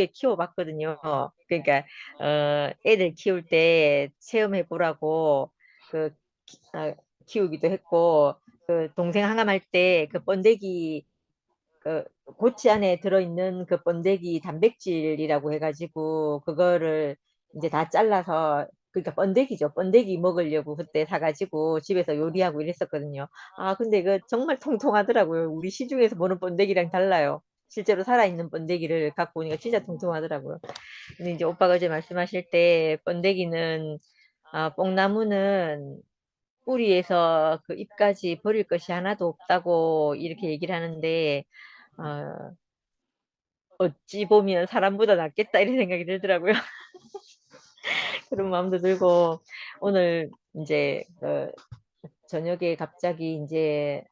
키워봤거든요. 그러니까 애들 키울 때 체험해 보라고 그 키우기도 했고 그 동생 항암할 때 그 번데기 그 고치 안에 들어있는 그 번데기 단백질이라고 해가지고 그거를 이제 다 잘라서 그러니까 번데기죠. 번데기 먹으려고 그때 사가지고 집에서 요리하고 이랬었거든요. 아 근데 그 정말 통통하더라고요. 우리 시중에서 보는 번데기랑 달라요. 실제로 살아있는 번데기를 갖고 오니까 진짜 통통하더라고요. 근데 이제 오빠가 어제 말씀하실 때 번데기는 뽕나무는 뿌리에서 그 잎까지 버릴 것이 하나도 없다고 이렇게 얘기를 하는데 어, 어찌 보면 사람보다 낫겠다 이런 생각이 들더라고요. 그런 마음도 들고 오늘 이제 저녁에 갑자기 이제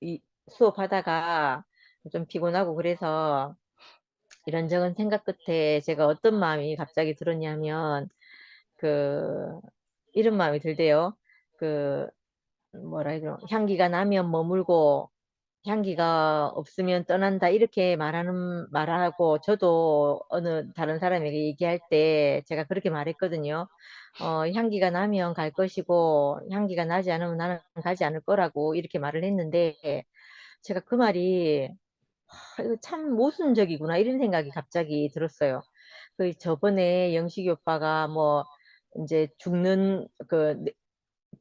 이 수업하다가 좀 피곤하고 그래서 이런저런 생각 끝에 제가 어떤 마음이 갑자기 들었냐면 그 이런 마음이 들대요. 그 뭐라 해야 되나 향기가 나면 머물고 향기가 없으면 떠난다 이렇게 말하고 저도 어느 다른 사람에게 얘기할 때 제가 그렇게 말했거든요. 향기가 나면 갈 것이고 향기가 나지 않으면 나는 가지 않을 거라고 이렇게 말을 했는데 제가 그 말이 이거 참 모순적이구나 이런 생각이 갑자기 들었어요. 그 저번에 영식이 오빠가 뭐 이제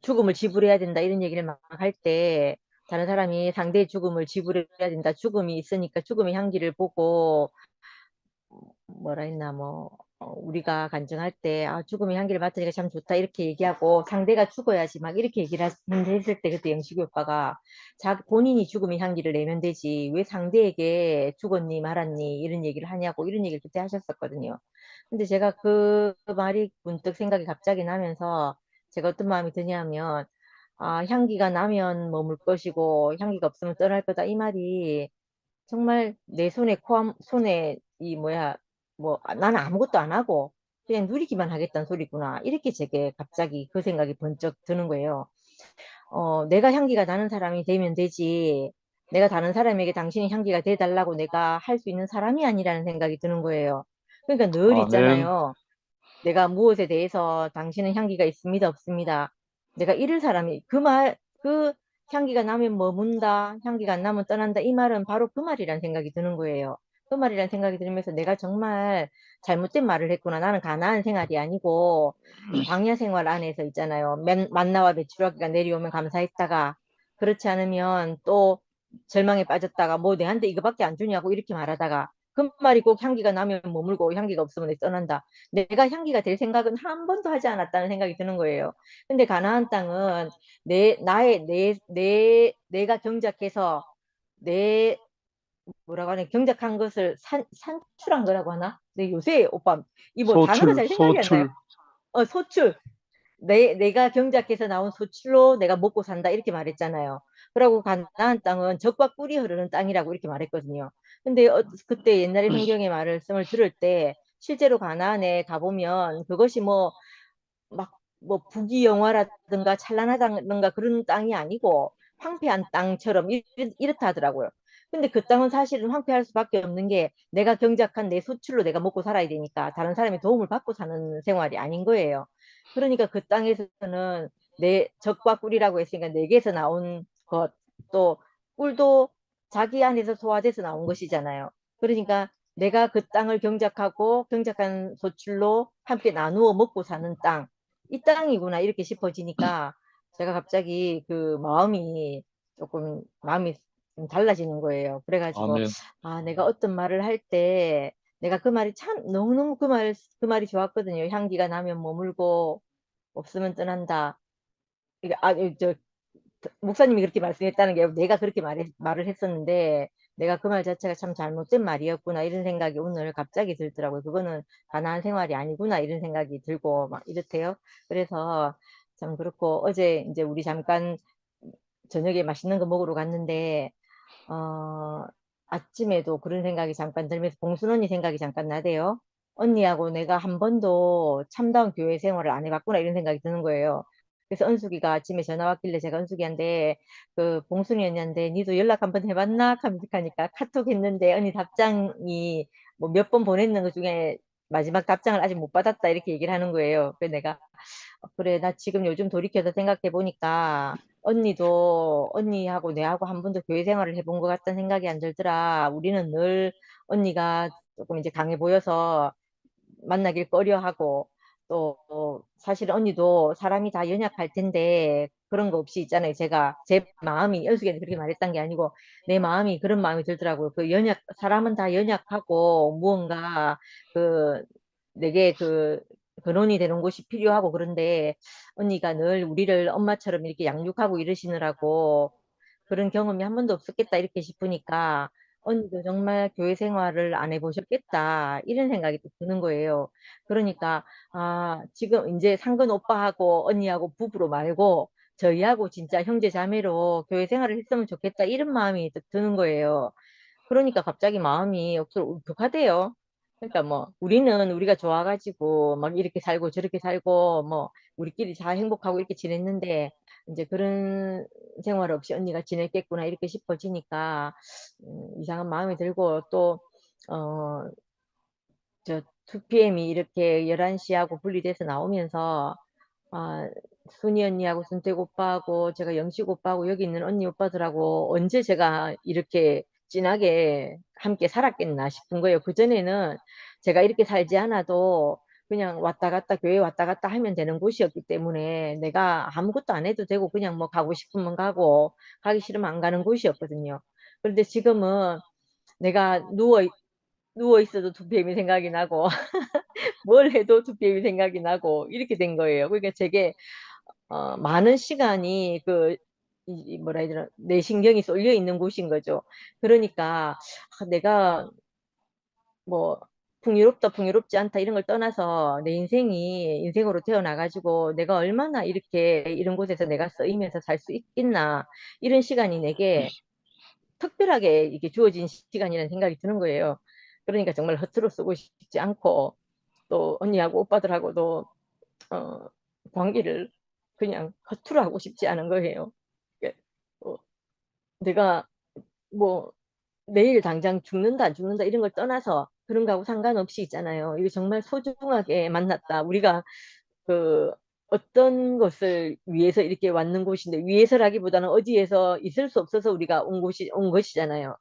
죽음을 지불해야 된다 이런 얘기를 막 할 때 다른 사람이 상대의 죽음을 지불해야 된다. 죽음이 있으니까 죽음의 향기를 보고 뭐라 했나 우리가 간증할 때 죽음의 향기를 맡으니까 참 좋다 이렇게 얘기하고 상대가 죽어야지 막 이렇게 얘기를 했을 때 그때 영식이 오빠가 본인이 죽음의 향기를 내면 되지 왜 상대에게 죽었니 말았니 이런 얘기를 하냐고 이런 얘기를 그때 하셨었거든요. 근데 제가 그 말이 문득 생각이 갑자기 나면서 제가 어떤 마음이 드냐면 향기가 나면 머물 것이고 향기가 없으면 떠날 거다 이 말이 정말 내 손에 이 뭐야 나는 아무것도 안 하고 그냥 누리기만 하겠다는 소리구나 이렇게 제게 갑자기 그 생각이 번쩍 드는 거예요. 내가 향기가 나는 사람이 되면 되지 내가 다른 사람에게 당신이 향기가 돼달라고 내가 할 수 있는 사람이 아니라는 생각이 드는 거예요. 그러니까 늘 아멘. 있잖아요. 내가 무엇에 대해서 당신은 향기가 있습니다, 없습니다. 내가 이럴 사람이 그 향기가 나면 머문다, 향기가 안 나면 떠난다. 이 말은 바로 그 말이란 생각이 드는 거예요. 그 말이란 생각이 들면서 내가 정말 잘못된 말을 했구나. 나는 가나안 생활이 아니고 광야 생활 안에서 있잖아요. 만나와 메추라기가 내려오면 감사했다가 그렇지 않으면 또 절망에 빠졌다가 뭐 내한테 이거밖에 안 주냐고 이렇게 말하다가 그 말이 꼭 향기가 나면 머물고 향기가 없으면 떠난다. 내가 향기가 될 생각은 한 번도 하지 않았다는 생각이 드는 거예요. 근데 가나안 땅은 내가 경작해서 내 뭐라고 하냐 경작한 것을 산출한 거라고 하나? 근데 요새 오빠 이 뭐 단어가 잘 생각이 안 나요. 소출. 소출. 내가 경작해서 나온 소출로 내가 먹고 산다 이렇게 말했잖아요. 그러고 가나안 땅은 젖과 꿀이 흐르는 땅이라고 이렇게 말했거든요. 근데 그때 옛날에 성경의 말씀을 들을 때 실제로 가나안에 가보면 그것이 뭐 부귀영화라든가 찬란하다든가 그런 땅이 아니고 황폐한 땅처럼 이렇다 하더라고요. 근데 그 땅은 사실은 황폐할 수밖에 없는 게 내가 경작한 내 수출로 내가 먹고 살아야 되니까 다른 사람의 도움을 받고 사는 생활이 아닌 거예요. 그러니까 그 땅에서는 내 젖과 꿀이라고 했으니까 내게서 나온 것, 또 꿀도 자기 안에서 소화돼서 나온 것이잖아요. 그러니까 내가 그 땅을 경작하고 경작한 소출로 함께 나누어 먹고 사는 땅, 이 땅이구나 이렇게 싶어지니까 제가 갑자기 그 마음이 좀 달라지는 거예요. 그래가지고 아멘. 내가 어떤 말을 할 때 내가 그 말이 참 너무너무 그 말이 좋았거든요. 향기가 나면 머물고 없으면 떠난다. 이게 목사님이 그렇게 말씀했다는 게 아니고 내가 그렇게 말을 했었는데 내가 그 말 자체가 참 잘못된 말이었구나 이런 생각이 오늘 갑자기 들더라고요. 그거는 가나안 생활이 아니구나 이런 생각이 들고 막 이렇대요. 그래서 참 그렇고 어제 이제 우리 잠깐 저녁에 맛있는 거 먹으러 갔는데 어, 아침에도 그런 생각이 잠깐 들면서 봉순 언니 생각이 잠깐 나대요. 언니하고 내가 한 번도 참다운 교회 생활을 안 해봤구나 이런 생각이 드는 거예요. 그래서 은숙이가 아침에 전화 왔길래 제가 은숙이한테 그 봉순이 언니한테 니도 연락 한번 해봤나? 하니까 카톡 했는데 언니 답장이 뭐 몇 번 보냈는 것 중에 마지막 답장을 아직 못 받았다 이렇게 얘기를 하는 거예요. 그래서 내가 그래, 나 지금 요즘 돌이켜서 생각해 보니까 언니도 언니하고 내하고 한 번도 교회 생활을 해본 것 같다는 생각이 안 들더라. 우리는 늘 언니가 조금 이제 강해 보여서 만나길 꺼려하고 또 사실 언니도 사람이 다 연약할 텐데 그런 거 없이 있잖아요. 제가 제 마음이 연숙이한테 그렇게 말했던 게 아니고 내 마음이 그런 마음이 들더라고요. 그 연약 사람은 다 연약하고 무언가 그 내게 그 근원이 되는 곳이 필요하고 그런데 언니가 늘 우리를 엄마처럼 이렇게 양육하고 이러시느라고 그런 경험이 한 번도 없었겠다 이렇게 싶으니까 언니도 정말 교회 생활을 안 해보셨겠다 이런 생각이 또 드는 거예요. 그러니까 아 지금 이제 상근 오빠하고 언니하고 부부로 말고 저희하고 진짜 형제 자매로 교회 생활을 했으면 좋겠다 이런 마음이 또 드는 거예요. 그러니까 갑자기 마음이 억수로 울컥하대요. 그러니까 뭐 우리는 우리가 좋아가지고 막 이렇게 살고 저렇게 살고 뭐 우리끼리 잘 행복하고 이렇게 지냈는데 이제 그런 생활 없이 언니가 지냈겠구나 이렇게 싶어지니까 이상한 마음이 들고 또 어, 저 2PM이 이렇게 11시하고 분리돼서 나오면서 아, 순이 언니하고 순택 오빠하고 제가 영식 오빠하고 여기 있는 언니 오빠들하고 언제 제가 이렇게 진하게 함께 살았겠나 싶은 거예요. 그전에는 제가 이렇게 살지 않아도 그냥 왔다 갔다 교회 왔다 갔다 하면 되는 곳이었기 때문에 내가 아무것도 안 해도 되고 그냥 뭐 가고 싶으면 가고 가기 싫으면 안 가는 곳이었거든요. 그런데 지금은 내가 누워 있어도 2PM이 생각이 나고 뭘 해도 2PM이 생각이 나고 이렇게 된 거예요. 그러니까 제게 많은 시간이 뭐라 해야 되나, 내 신경이 쏠려 있는 곳인 거죠. 그러니까 내가 뭐 풍요롭다, 풍요롭지 않다 이런 걸 떠나서 내 인생이 인생으로 태어나가지고 내가 얼마나 이렇게 이런 곳에서 내가 쓰이면서 살 수 있겠나 이런 시간이 내게 특별하게 이게 주어진 시간이라는 생각이 드는 거예요. 그러니까 정말 허투루 쓰고 싶지 않고 또 언니하고 오빠들하고도 어, 관계를 그냥 허투루 하고 싶지 않은 거예요. 이게, 어, 내가 뭐 내일 당장 죽는다 안 죽는다 이런 걸 떠나서 그런 거하고 상관없이 있잖아요. 이거 정말 소중하게 만났다. 우리가 그 어떤 것을 위해서 이렇게 왔는 곳인데 위해서라기보다는 어디에서 있을 수 없어서 우리가 온 것이잖아요.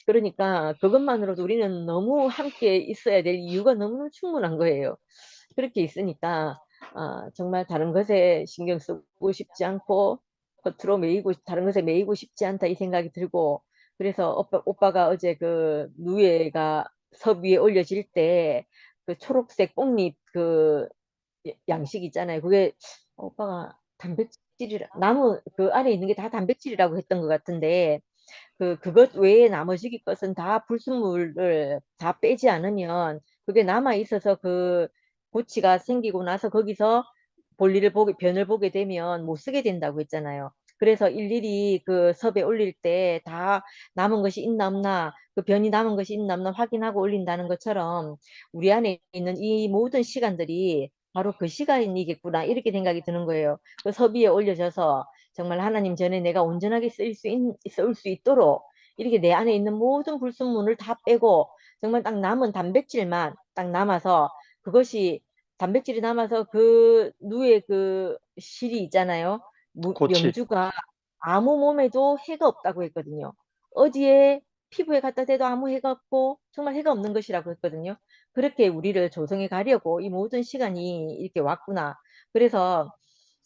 그러니까 그것만으로도 우리는 너무 함께 있어야 될 이유가 너무 충분한 거예요. 그렇게 있으니까 정말 다른 것에 신경 쓰고 싶지 않고 겉으로 매이고 다른 것에 매이고 싶지 않다 이 생각이 들고 그래서 오빠가 어제 그 누에가 섭 위에 올려질 때 그 초록색 꽃잎 그 양식 있잖아요. 그게 오빠가 단백질이라 나무 그 안에 있는 게 다 단백질이라고 했던 것 같은데 그것 외에 나머지 것은 다 불순물을 다 빼지 않으면 그게 남아 있어서 그 고치가 생기고 나서 거기서 볼일을 보게 변을 보게 되면 못 쓰게 된다고 했잖아요. 그래서 일일이 그 섭에 올릴 때 다 남은 것이 있나 없나 그 변이 남은 것이 있나 없나 확인하고 올린다는 것처럼 우리 안에 있는 이 모든 시간들이 바로 그 시간이겠구나 이렇게 생각이 드는 거예요. 그 섭위에 올려져서 정말 하나님 전에 내가 온전하게 쓰일 수 있도록 이렇게 내 안에 있는 모든 불순물을 다 빼고 정말 딱 남은 단백질만 딱 남아서 그것이 단백질이 남아서 그 누에 그 실이 있잖아요. 고치. 영주가 아무 몸에도 해가 없다고 했거든요. 어디에 피부에 갖다 대도 아무 해가 없고 정말 해가 없는 것이라고 했거든요. 그렇게 우리를 조성해 가려고 이 모든 시간이 이렇게 왔구나. 그래서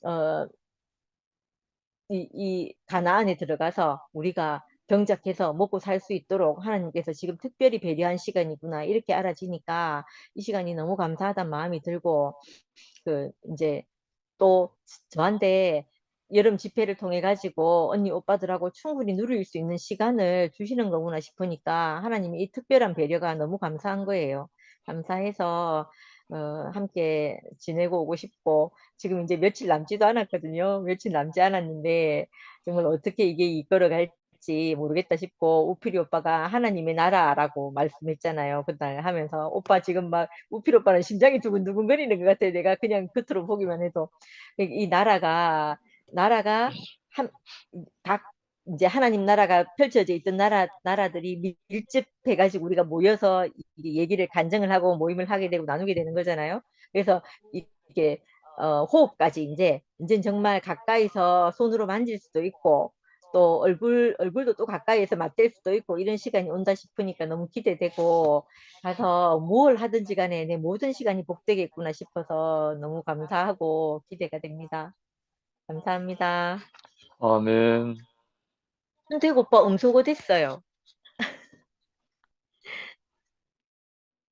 어, 이 가나안에 들어가서 우리가 정착해서 먹고 살 수 있도록 하나님께서 지금 특별히 배려한 시간이구나 이렇게 알아지니까 이 시간이 너무 감사하다는 마음이 들고 이제 또 저한테 여름 집회를 통해 가지고 언니 오빠들하고 충분히 누릴 수 있는 시간을 주시는 거구나 싶으니까 하나님의 이 특별한 배려가 너무 감사한 거예요. 감사해서 함께 지내고 오고 싶고 지금 이제 며칠 남지도 않았거든요. 며칠 남지 않았는데 정말 어떻게 이게 이끌어갈지 모르겠다 싶고 우필이 오빠가 하나님의 나라라고 말씀했잖아요. 그날 하면서 오빠 지금 막 우필 오빠는 심장이 두근두근 거리는 것 같아요. 내가 그냥 겉으로 보기만 해도 이 나라가 한, 각 이제 하나님 나라가 펼쳐져 있던 나라들이 밀집해가지고 우리가 모여서 이게 얘기를 간증을 하고 모임을 하게 되고 나누게 되는 거잖아요. 그래서 이게 호흡까지 이제 정말 가까이서 손으로 만질 수도 있고 또 얼굴도 또 가까이에서 맞댈 수도 있고 이런 시간이 온다 싶으니까 너무 기대되고 가서 뭘 하든지 간에 내 모든 시간이 복되겠구나 싶어서 너무 감사하고 기대가 됩니다. 감사합니다. 아멘. 순택 오빠 음소거 됐어요.